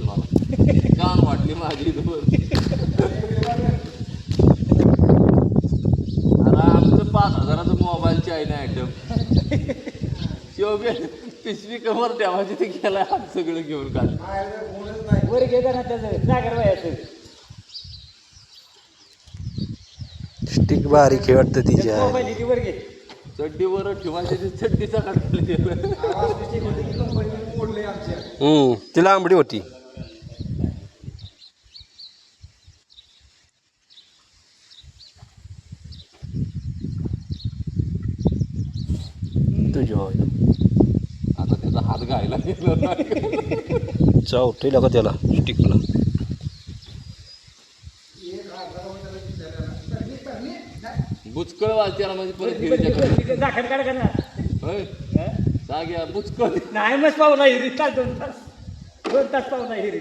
खरंच मला कान वाटली माझी इथवर. अरे आमचं 5,000चं मोबाईलची आहे ना आयटम शिवबे पिशवी कवर ठेवायची ते गेला हात सगळं घेऊन काल वर घेता ना त्याचं सागर वयाचं स्टिक बारीक हे वाटतं तिच्या मोबाईल ती वर घे. चड्डीवर ठेवायची ते चड्डीचा काढले ती लांबडी होती. तुझ्या आता त्याचा हात घायला गेला चावतोय का त्याला स्टिकला. बुचकळ वाजत्याला म्हणजे परत गिरीच्या झाकण काढ का ना होय जाग्या बुचकळ नाही मग पाहुणा हिरी तास 2 तास पाहुणा हिरी.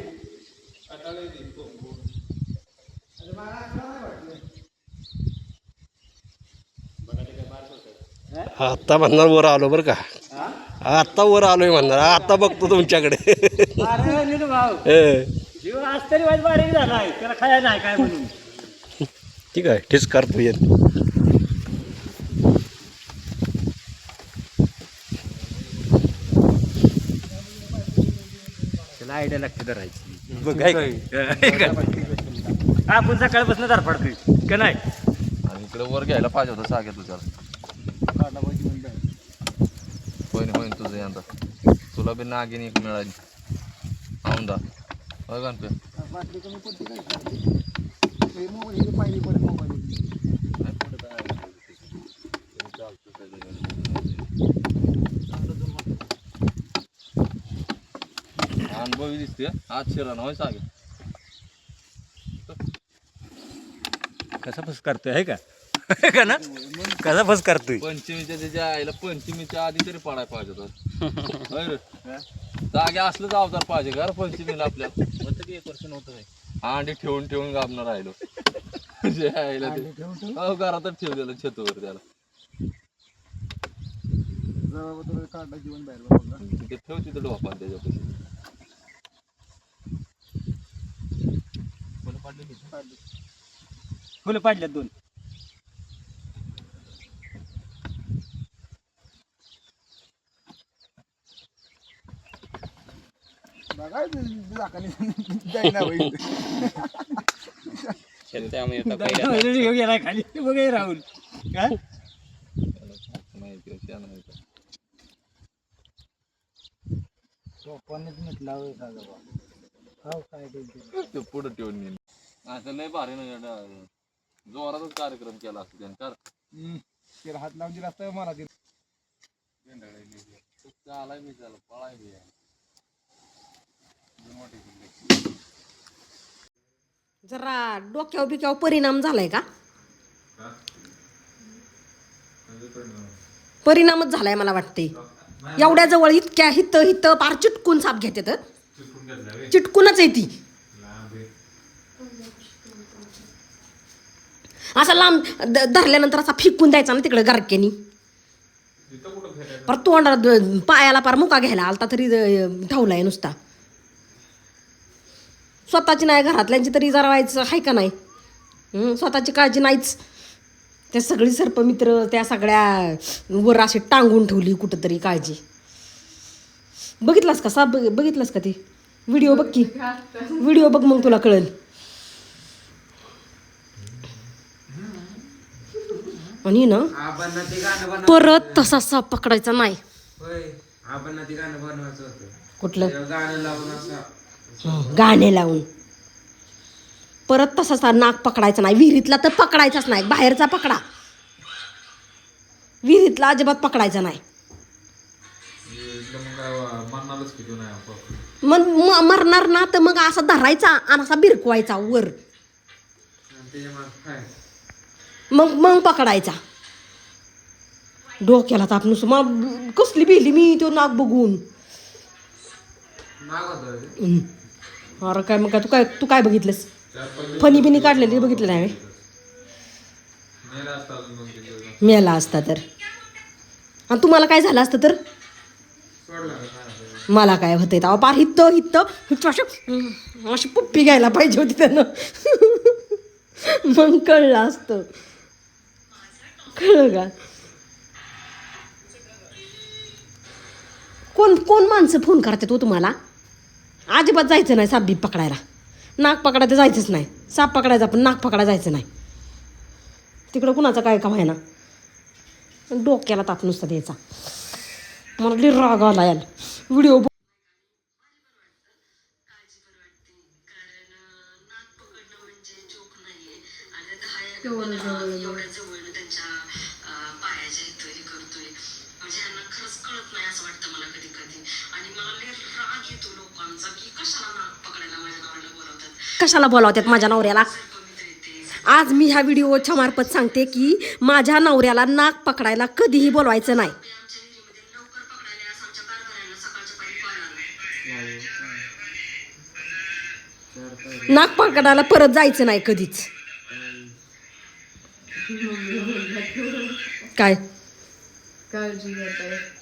आता म्हणणार वर आलो बरं का. आता वर आलोय म्हणणार. आता बघतो तुमच्याकडे. अरे नीलू भाऊ जीव आज तरी वाईट बारीक झालाय त्याला खायला नाही काय म्हणून. ठीक आहे ठेच करतो येत. त्याला आयडिया लागते धरायची बघ आपण सकाळपासून धरपडतोय का नाही. आणि इकडे वर घ्यायला पाहिजे होतं सागे तुझ्याला. होईन होईन तुझं यंदा तुला बी नागिन एक मिळाली औंदा होय गणपे. अनुभवी दिसते आज शिराना होय सागे. कसा फस करतोय आहे का का ना कसा फस करतोय. पंचमीच्या त्याच्या आईला पंचमीच्या आधी तरी पडायला पाहिजे तर होय रे जागे असलंच अवतार पाहिजे का पंचमीला आपल्याला. म्हणतं की 1 वर्ष नव्हतं अंडी ठेवून ठेवून गाबणार राहिलो जे आईला ते हो घरातच ठेवलेलं छतवर त्याला ते ठेव तिथं डोपा त्याच्यापाशी. फुलं पाडल्यात 2. घेऊन गेला खाली बघ राहुल काय माहिती आहे ते पुढं ठेवून नेईल असं लय भारी ना जोरातच कार्यक्रम केला असतो त्याने कर हात लावून दिला असता मला चालाय मी त्याला पळाय बी जरा डोक्यावर बिक्यावर परिणाम झालाय का. परिणामच झालाय मला वाटते. एवढ्या जवळ इतक्या हित हित पार चिटकून साप घेते चिटकूनच येते. असा लांब धरल्यानंतर असा फिकून द्यायचा ना तिकडे गारक्यानी. पर तोंडाला पायाला पार मुका घ्यायला आलता तरी धावलाय नुसता. स्वतःची नाही घरातल्यांची तरी जरा व्हायचं आहे का नाही. स्वतःची काळजी नाहीच. त्या सगळी सर्पमित्र त्या सगळ्या वर अशी टांगून ठेवली कुठंतरी काळजी. बघितलास का साप बघितलास का ते व्हिडिओ बघ की व्हिडिओ बघ मग तुला कळेल. आणि ना परत तसा साप पकडायचा नाही. कुठलं गाणे लावून परत तसा नाक पकडायचा नाही. विहिरीतला तर पकडायचाच नाही. बाहेरचा पकडा विहिरीतला अजिबात पकडायचा नाही. मग मरणार ना तर मग असा धरायचा आणि असा बिरकवायचा वर मग मग पकडायचा. डोक्याला ताप नुसतं मग कसली भिली मी तो नाक बघून. अरे काय मग तू काय बघितलंस. फणी बिनी काढलेली बघितलं नाही. मेला असता तर आणि तुम्हाला काय झालं असतं तर मला काय होतंय तेव्हा पार हित्त अशी पुप्पी घ्यायला पाहिजे होती त्यानं. मग कळलं असतं. कळलं का? कोण माणसं फोन करतात हो तुम्हाला? अजिबात जायचं नाही साप बीप पकडायला. नाक पकडायचं जायचंच नाही. साप पकडायचा पण नाक पकडायला जायचं नाही. तिकडं कुणाचं काय का व्हायना. डोक्याला ताप नुसता द्यायचा. मला लई राग आला याला व्हिडिओ. कशाला बोलावतात माझ्या नवऱ्याला? आज मी ह्या व्हिडिओच्या मार्फत सांगते की माझ्या नवऱ्याला नाक पकडायला कधीही बोलवायचं नाही. नाक पकडायला परत जायचं नाही कधीच. काय काळजी घेत आहे.